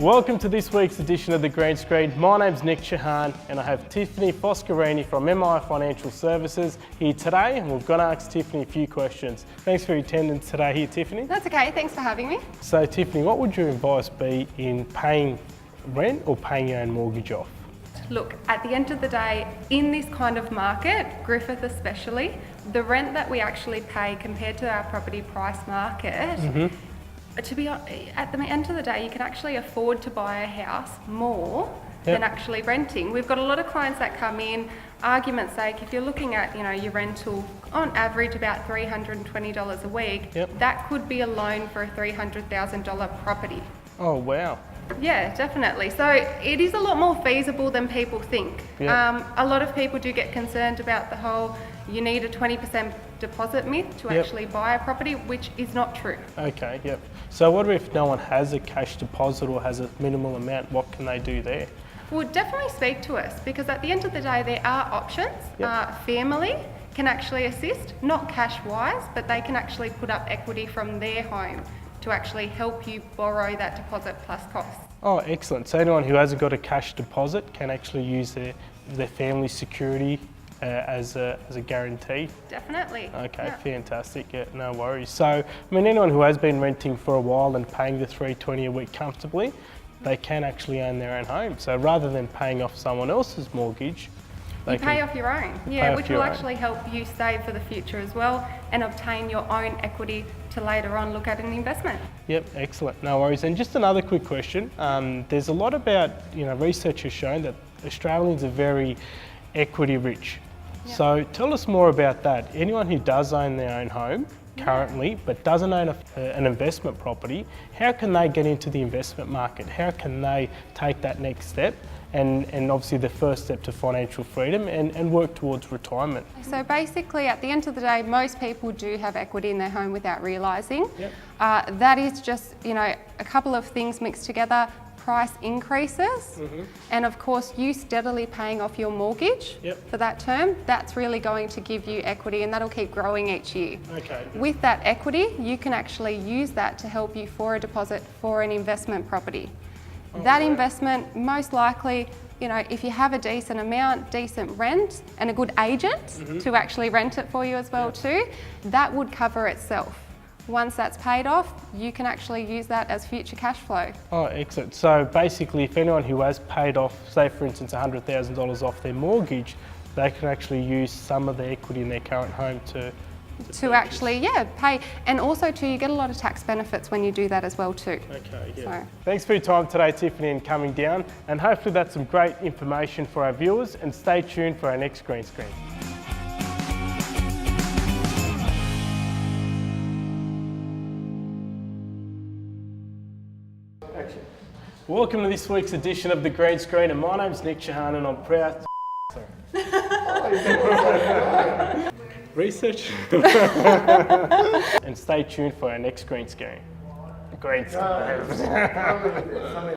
Welcome to this week's edition of The Green Screen. My name's Nick Chahan and I have Tiffany Foscarini from MI Financial Services here today, and we're going to ask Tiffany a few questions. Thanks for your attendance today here, Tiffany. That's okay, thanks for having me. So Tiffany, what would your advice be in paying rent or paying your own mortgage off? Look, at the end of the day, in this kind of market, Griffith especially, the rent that we actually pay compared to our property price market, to be at the end of the day, you can actually afford to buy a house more than actually renting. We've got a lot of clients that come in, argument's sake, if you're looking at your rental on average about $320 a week, that could be a loan for a $300,000 property. Oh wow. Yeah, definitely. So it is a lot more feasible than people think. A lot of people do get concerned about the whole you need a 20% deposit myth to actually buy a property, which is not true. Okay, So what if no one has a cash deposit or has a minimal amount? What can they do there? Well, definitely speak to us, because at the end of the day there are options. Family can actually assist, not cash-wise, but they can actually put up equity from their home to actually help you borrow that deposit plus costs. Oh, excellent. So anyone who hasn't got a cash deposit can actually use their family security as a guarantee? Definitely. Okay, fantastic. Yeah, no worries. So, I mean, anyone who has been renting for a while and paying the $320 a week comfortably, they can actually own their own home. So rather than paying off someone else's mortgage, you pay off your own, which will actually help you save for the future as well and obtain your own equity to later on look at an investment. Yep, excellent, no worries. And just another quick question. There's a lot about, research has shown that Australians are very equity rich. So tell us more about that. Anyone who does own their own home currently but doesn't own an investment property, how can they get into the investment market? How can they take that next step and obviously the first step to financial freedom and work towards retirement? So basically at the end of the day, most people do have equity in their home without realising. That is just a couple of things mixed together. Price increases and of course you steadily paying off your mortgage for that term, that's really going to give you equity, and that'll keep growing each year. With that equity you can actually use that to help you for a deposit for an investment property. That investment, most likely, if you have a decent amount, decent rent and a good agent to actually rent it for you as well too, that would cover itself. Once that's paid off, you can actually use that as future cash flow. Oh, excellent. So basically, if anyone who has paid off, say for instance, $100,000 off their mortgage, they can actually use some of the equity in their current home to actually, pay. And also you get a lot of tax benefits when you do that as well too. So. Thanks for your time today, Tiffany, and coming down. And hopefully that's some great information for our viewers, and stay tuned for our next Green Screen. Welcome to this week's edition of The Green Screen, and my name's Nick Chahan and I'm proud research and stay tuned for our next Green Screen.